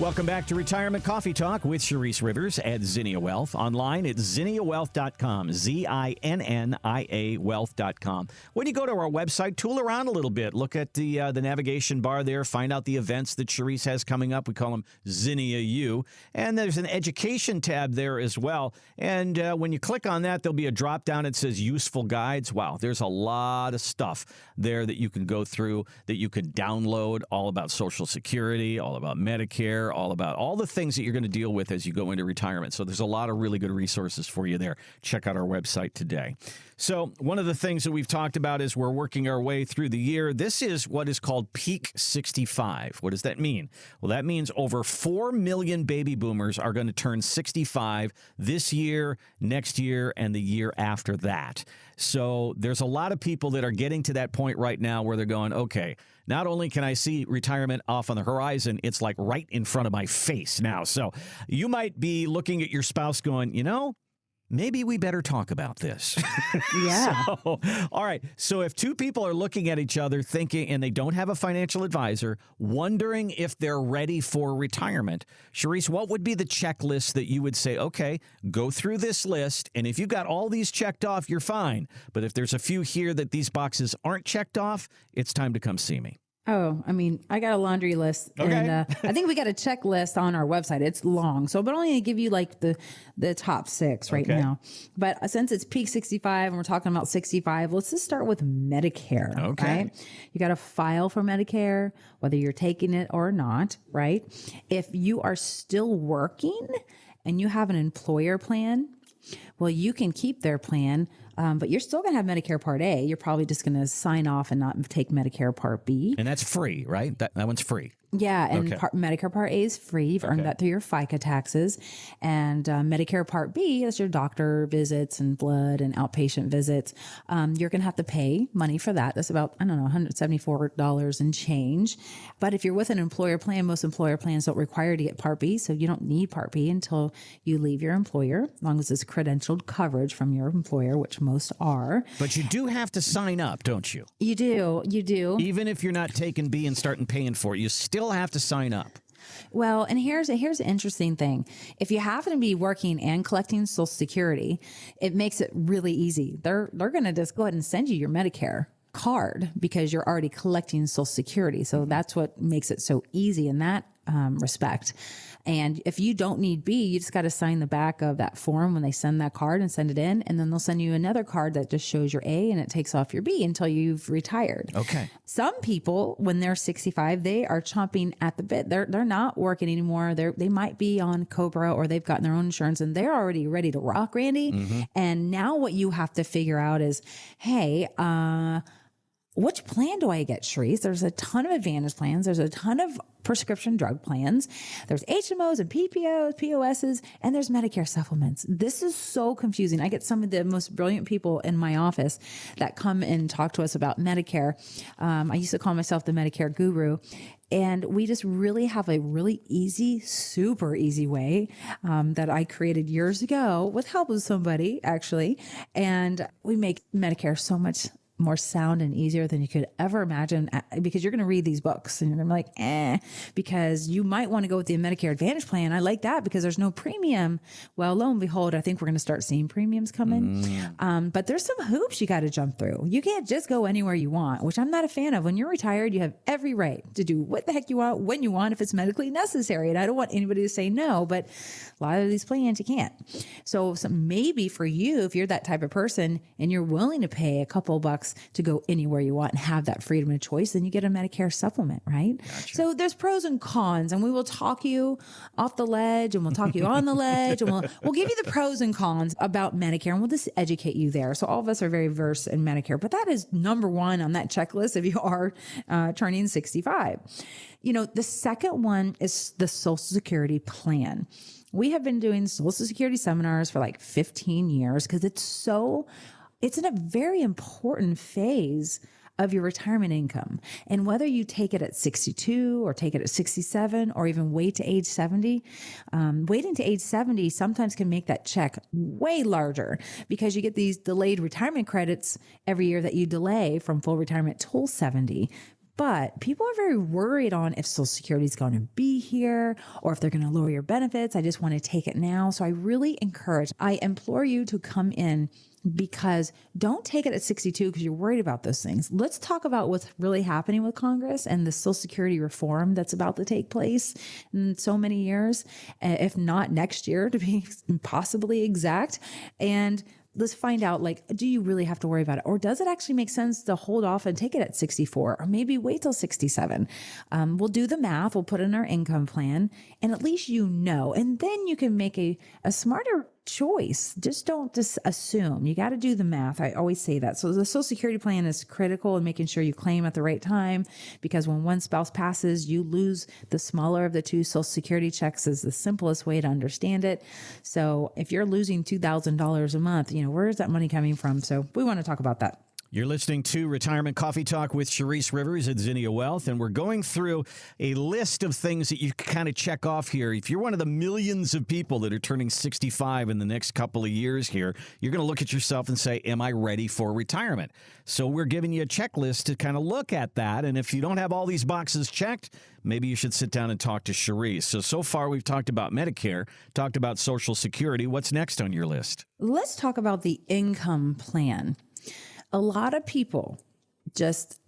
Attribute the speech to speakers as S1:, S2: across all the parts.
S1: Welcome back to Retirement Coffee Talk with Charisse Rivers at Zinnia Wealth. Online at zinniawealth.com, ZINNIA wealth.com. When you go to our website, tool around a little bit. Look at the navigation bar there. Find out the events that Charisse has coming up. We call them Zinnia U. And there's an education tab there as well. And when you click on that, there'll be a drop down that says useful guides. Wow, there's a lot of stuff there that you can go through, that you can download, all about Social Security, all about Medicare, all about all the things that you're going to deal with as you go into retirement. So there's a lot of really good resources for you there. Check out our website today. So one of the things that we've talked about is we're working our way through the year. This is what is called Peak 65. What does that mean? Well, that means over 4 million baby boomers are going to turn 65 this year, next year, and the year after that. So there's a lot of people that are getting to that point right now where they're going, okay, not only can I see retirement off on the horizon, it's like right in front of my face now. So you might be looking at your spouse going, you know, maybe we better talk about this.
S2: Yeah.
S1: So, all right. So if two people are looking at each other thinking, and they don't have a financial advisor, wondering if they're ready for retirement, Charisse, what would be the checklist that you would say, okay, go through this list, and if you got all these checked off, you're fine. But if there's a few here that these boxes aren't checked off, it's time to come see me.
S2: Oh, I mean, I got a laundry list,
S1: Okay.
S2: and I think we got a checklist on our website. It's long, so but only to give you like the top 6 right
S1: Okay.
S2: now. But since it's peak 65 and we're talking about 65, let's just start with Medicare.
S1: Okay.
S2: Right? You got to file for Medicare, whether you're taking it or not. Right? If you are still working and you have an employer plan, well, you can keep their plan, but you're still going to have Medicare Part A. You're probably just going to sign off and not take Medicare Part B.
S1: And that's free, right? That one's free.
S2: Yeah, and
S1: Okay.
S2: Medicare Part A is free. You've earned
S1: Okay.
S2: that through your FICA taxes. And Medicare Part B is your doctor visits and blood and outpatient visits. You're going to have to pay money for that. That's about, I don't know, $174 and change. But if you're with an employer plan, most employer plans don't require you to get Part B, so you don't need Part B until you leave your employer, as long as it's credentialed coverage from your employer, which most are.
S1: But you do have to sign up, don't you?
S2: You do.
S1: Even if you're not taking B and starting paying for it, you still have to sign up.
S2: Well, and here's an interesting thing. If you happen to be working and collecting Social Security, it makes it really easy. They're going to just go ahead and send you your Medicare card because you're already collecting Social Security. So that's what makes it so easy in that respect. And if you don't need B, you just got to sign the back of that form when they send that card and send it in. And then they'll send you another card that just shows your A and it takes off your B until you've retired.
S1: Okay.
S2: Some people, when they're 65, they are chomping at the bit. They're not working anymore. They might be on COBRA or they've gotten their own insurance and they're already ready to rock, Randy.
S1: Mm-hmm.
S2: And now what you have to figure out is, hey, which plan do I get, Charisse? There's a ton of Advantage plans. There's a ton of prescription drug plans. There's HMOs and PPOs, POSs, and there's Medicare supplements. This is so confusing. I get some of the most brilliant people in my office that come and talk to us about Medicare. I used to call myself the Medicare guru. And we just really have a really easy, super easy way that I created years ago with help of somebody, actually. And we make Medicare so much more sound and easier than you could ever imagine, because you're going to read these books and you're like, because you might want to go with the Medicare Advantage plan. I like that because there's no premium. Well, lo and behold, I think we're going to start seeing premiums coming. But there's some hoops you got to jump through. You can't just go anywhere you want, which I'm not a fan of. When you're retired, you have every right to do what the heck you want, when you want, if it's medically necessary. And I don't want anybody to say no, but a lot of these plans you can't. So maybe for you, if you're that type of person and you're willing to pay a couple bucks to go anywhere you want and have that freedom of choice, then you get a Medicare supplement, right?
S1: Gotcha.
S2: So there's pros and cons, and we will talk you off the ledge and we'll talk you on the ledge, and we'll give you the pros and cons about Medicare, and we'll just educate you there. So all of us are very versed in Medicare, but that is number one on that checklist if you are turning 65. You know, the second one is the Social Security plan. We have been doing Social Security seminars for like 15 years because it's in a very important phase of your retirement income. And whether you take it at 62 or take it at 67 or even wait to age 70, waiting to age 70 sometimes can make that check way larger because you get these delayed retirement credits every year that you delay from full retirement till 70. But people are very worried on if Social Security is going to be here or if they're going to lower your benefits. I just want to take it now. So I really I implore you to come in, because don't take it at 62 because you're worried about those things. Let's talk about what's really happening with Congress and the Social Security reform that's about to take place in so many years, if not next year, to be possibly exact. And let's find out, like, do you really have to worry about it? Or does it actually make sense to hold off and take it at 64 or maybe wait till 67? We'll do the math. We'll put in our income plan, and at least and then you can make a smarter choice. Just don't assume. You got to do the math. I always say that. So the Social Security plan is critical in making sure you claim at the right time, because when one spouse passes, you lose the smaller of the two Social Security checks is the simplest way to understand it. So if you're losing $2,000 a month, where is that money coming from? So we want to talk about that.
S1: You're listening to Retirement Coffee Talk with Charisse Rivers at Zinnia Wealth, and we're going through a list of things that you can kind of check off here. If you're one of the millions of people that are turning 65 in the next couple of years here, you're going to look at yourself and say, am I ready for retirement? So we're giving you a checklist to kind of look at that, and if you don't have all these boxes checked, maybe you should sit down and talk to Charisse. So far we've talked about Medicare, talked about Social Security. What's next on your list?
S2: Let's talk about the income plan. A lot of people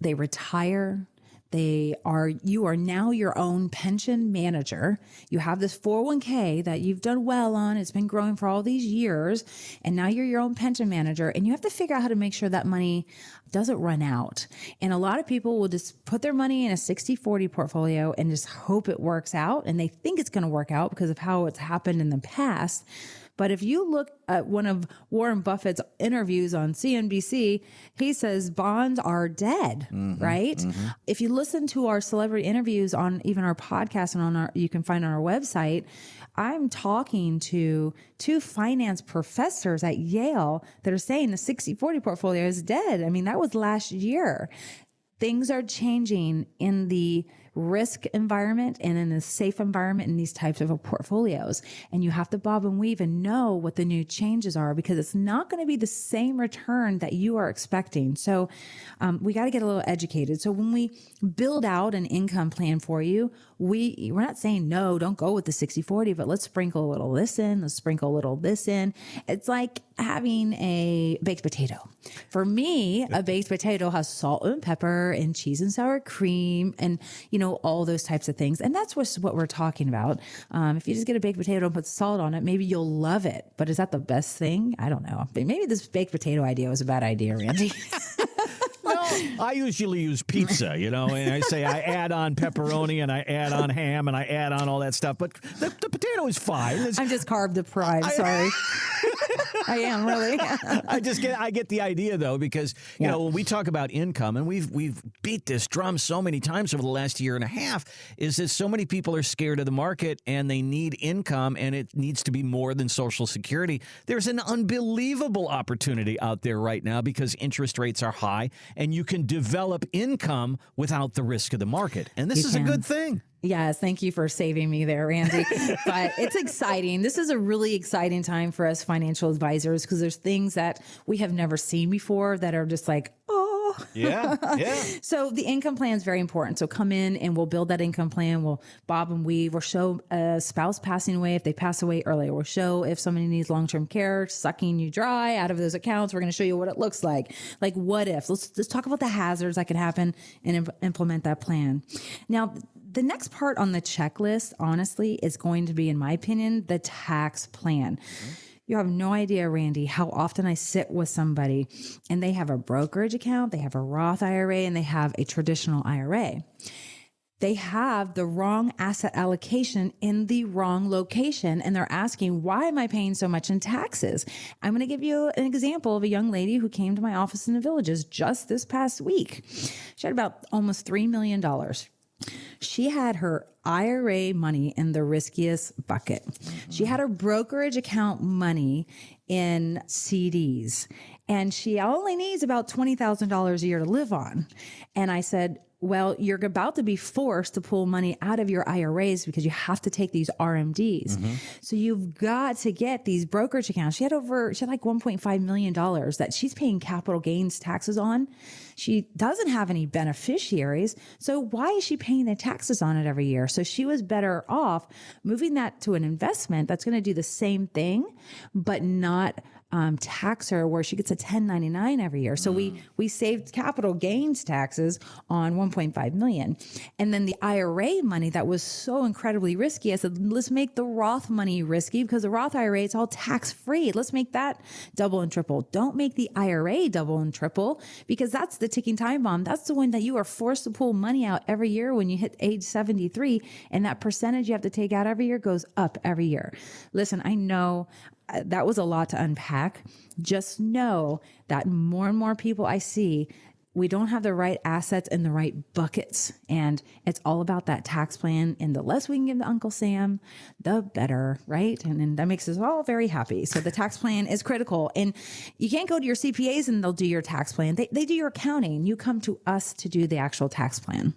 S2: they retire. You are now your own pension manager. You have this 401k that you've done well on. It's been growing for all these years. And now you're your own pension manager, and you have to figure out how to make sure that money doesn't run out. And a lot of people will just put their money in a 60-40 portfolio and just hope it works out. And they think it's going to work out because of how it's happened in the past. But if you look at one of Warren Buffett's interviews on CNBC, he says bonds are dead, right? Mm-hmm. If you listen to our celebrity interviews on even our podcast and you can find on our website, I'm talking to two finance professors at Yale that are saying the 60-40 portfolio is dead. I mean, that was last year. Things are changing in the risk environment and in a safe environment in these types of portfolios. And you have to bob and weave and know what the new changes are, because it's not going to be the same return that you are expecting. So we got to get a little educated. So when we build out an income plan for you, we're not saying, no, don't go with the 60-40, but let's sprinkle a little this in, let's sprinkle a little this in. It's like having a baked potato. For me, a baked potato has salt and pepper and cheese and sour cream and, all those types of things. And that's what we're talking about. If you just get a baked potato and put salt on it, maybe you'll love it. But is that the best thing? I don't know. Maybe this baked potato idea was a bad idea, Randy.
S1: I usually use pizza, and I say I add on pepperoni and I add on ham and I add on all that stuff. But the potato is fine.
S2: I'm just carb deprived. Sorry. I am really.
S1: I get the idea though, because when we talk about income, and we've beat this drum so many times over the last year and a half, is that so many people are scared of the market and they need income, and it needs to be more than Social Security. There's an unbelievable opportunity out there right now because interest rates are high, and you can develop income without the risk of the market, and this is a good thing.
S2: Yes, thank you for saving me there, Randy. But it's exciting. This is a really exciting time for us financial advisors, because there's things that we have never seen before that are just like, oh.
S1: Yeah.
S2: So the income plan is very important. So come in and we'll build that income plan. We'll bob and weave. We'll show a spouse passing away if they pass away earlier. We'll show if somebody needs long-term care, sucking you dry out of those accounts. We're going to show you what it looks like. Like what if. Let's talk about the hazards that can happen and implement that plan. Now, the next part on the checklist, honestly, is going to be, in my opinion, the tax plan. Mm-hmm. You have no idea, Randy, how often I sit with somebody and they have a brokerage account, they have a Roth IRA, and they have a traditional IRA. They have the wrong asset allocation in the wrong location, and they're asking, why am I paying so much in taxes? I'm going to give you an example of a young lady who came to my office in the Villages just this past week. She had about almost $3 million. She had her IRA money in the riskiest bucket. She had her brokerage account money in CDs, and she only needs about $20,000 a year to live on. And I said, Well, you're about to be forced to pull money out of your IRAs because you have to take these RMDs. So you've got to get these brokerage accounts. She had like $1.5 million that she's paying capital gains taxes on. She doesn't have any beneficiaries. So why is she paying the taxes on it every year? So she was better off moving that to an investment that's going to do the same thing, but not tax her where she gets a 1099 every year. So we saved capital gains taxes on 1.5 million. And then the IRA money that was so incredibly risky, I said, let's make the Roth money risky because the Roth IRA, it's all tax free. Let's make that double and triple. Don't make the IRA double and triple because that's the ticking time bomb. That's the one that you are forced to pull money out every year when you hit age 73. And that percentage you have to take out every year goes up every year. Listen, I know that was a lot to unpack. Just know that more and more people I see, we don't have the right assets in the right buckets. And it's all about that tax plan. And the less we can give to Uncle Sam, the better, right? And that makes us all very happy. So the tax plan is critical. And you can't go to your CPAs and they'll do your tax plan. They do your accounting. You come to us to do the actual tax plan.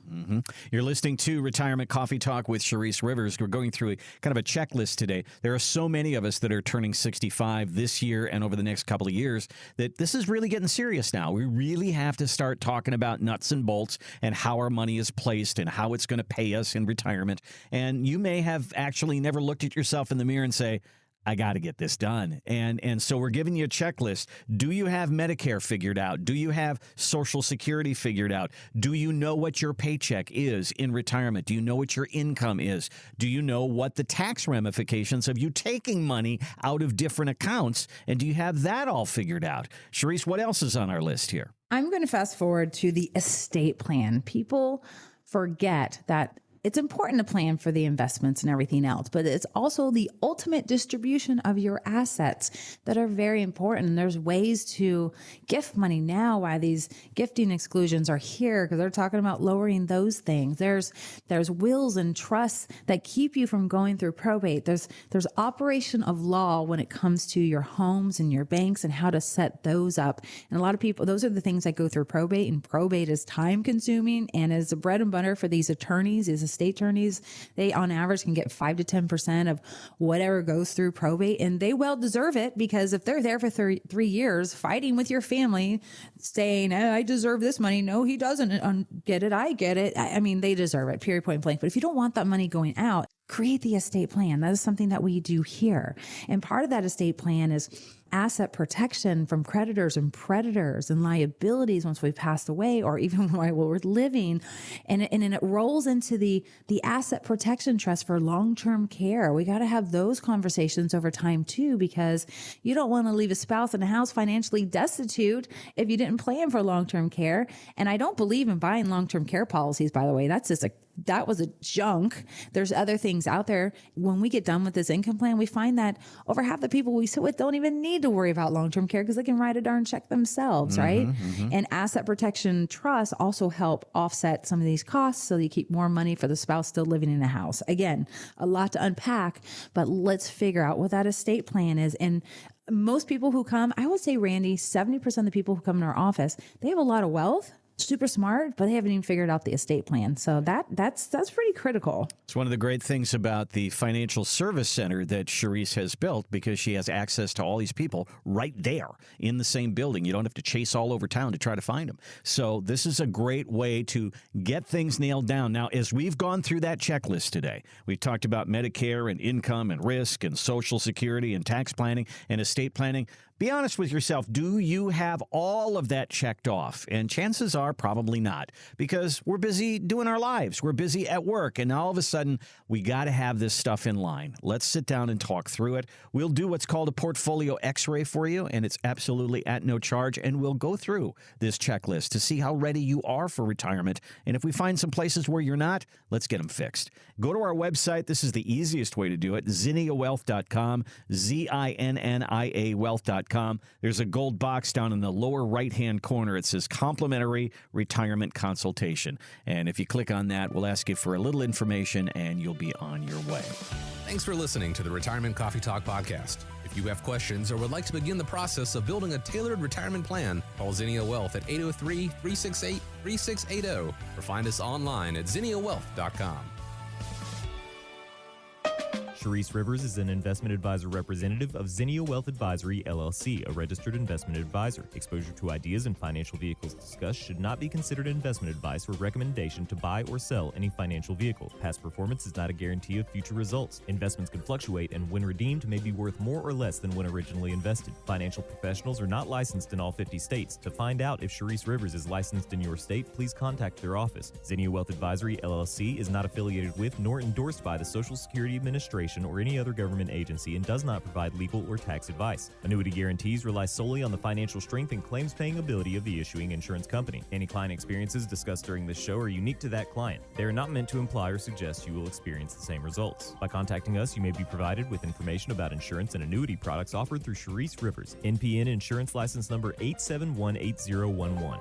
S1: You're listening to Retirement Coffee Talk with Charisse Rivers. We're going through kind of a checklist today. There are so many of us that are turning 65 this year and over the next couple of years that this is really getting serious now. We really have to start talking about nuts and bolts and how our money is placed and how it's going to pay us in retirement. And you may have actually never looked at yourself in the mirror and say, I got to get this done. And so we're giving you a checklist. Do you have Medicare figured out? Do you have Social Security figured out? Do you know what your paycheck is in retirement? Do you know what your income is? Do you know what the tax ramifications of you taking money out of different accounts? And do you have that all figured out? Charisse, what else is on our list here?
S2: I'm going to fast forward to the estate plan. People forget that it's important to plan for the investments and everything else, but it's also the ultimate distribution of your assets that are very important. And there's ways to gift money now while these gifting exclusions are here because they're talking about lowering those things. There's wills and trusts that keep you from going through probate. There's operation of law when it comes to your homes and your banks and how to set those up. And a lot of people, those are the things that go through probate, and probate is time consuming and is the bread and butter for these attorneys, is estate attorneys. They on average can get 5 to 10% of whatever goes through probate, and they well deserve it because if they're there for 3 years fighting with your family saying, oh, I deserve this money. No, he doesn't get it. I get it. I mean, they deserve it, period, point blank. But if you don't want that money going out, create the estate plan. That is something that we do here. And part of that estate plan is asset protection from creditors and predators and liabilities once we've passed away or even while we're living. And it rolls into the asset protection trust for long-term care. We got to have those conversations over time too, because you don't want to leave a spouse in a house financially destitute if you didn't plan for long-term care. And I don't believe in buying long-term care policies, by the way. That was a junk. There's other things out there. When we get done with this income plan, we find that over half the people we sit with don't even need to worry about long-term care because they can write a darn check themselves, right? And asset protection trusts also help offset some of these costs so that you keep more money for the spouse still living in the house. Again, a lot to unpack, but let's figure out what that estate plan is. And most people who come, I would say, Randy, 70% of the people who come in our office, they have a lot of wealth, super smart, but they haven't even figured out the estate plan. So that's pretty critical.
S1: It's one of the great things about the financial service center that Charisse has built because she has access to all these people right there in the same building. You don't have to chase all over town to try to find them. So this is a great way to get things nailed down. Now, as we've gone through that checklist today, we've talked about Medicare and income and risk and Social Security and tax planning and estate planning. Be honest with yourself. Do you have all of that checked off? And chances are probably not, because we're busy doing our lives. We're busy at work. And all of a sudden, we got to have this stuff in line. Let's sit down and talk through it. We'll do what's called a portfolio x-ray for you, and it's absolutely at no charge. And we'll go through this checklist to see how ready you are for retirement. And if we find some places where you're not, let's get them fixed. Go to our website. This is the easiest way to do it, ZinniaWealth.com, ZINNIA wealth.com. ZinniaWealth.com. There's a gold box down in the lower right-hand corner. It says complimentary retirement consultation. And if you click on that, we'll ask you for a little information and you'll be on your way.
S3: Thanks for listening to the Retirement Coffee Talk podcast. If you have questions or would like to begin the process of building a tailored retirement plan, call Zinnia Wealth at 803-368-3680 or find us online at ZinniaWealth.com.
S4: Charisse Rivers is an investment advisor representative of Zinnia Wealth Advisory, LLC, a registered investment advisor. Exposure to ideas and financial vehicles discussed should not be considered investment advice or recommendation to buy or sell any financial vehicle. Past performance is not a guarantee of future results. Investments can fluctuate and when redeemed may be worth more or less than when originally invested. Financial professionals are not licensed in all 50 states. To find out if Charisse Rivers is licensed in your state, please contact their office. Zinnia Wealth Advisory, LLC is not affiliated with nor endorsed by the Social Security Administration or any other government agency and does not provide legal or tax advice. Annuity guarantees rely solely on the financial strength and claims-paying ability of the issuing insurance company. Any client experiences discussed during this show are unique to that client. They are not meant to imply or suggest you will experience the same results. By contacting us, you may be provided with information about insurance and annuity products offered through Charisse Rivers, NPN Insurance License Number 8718011.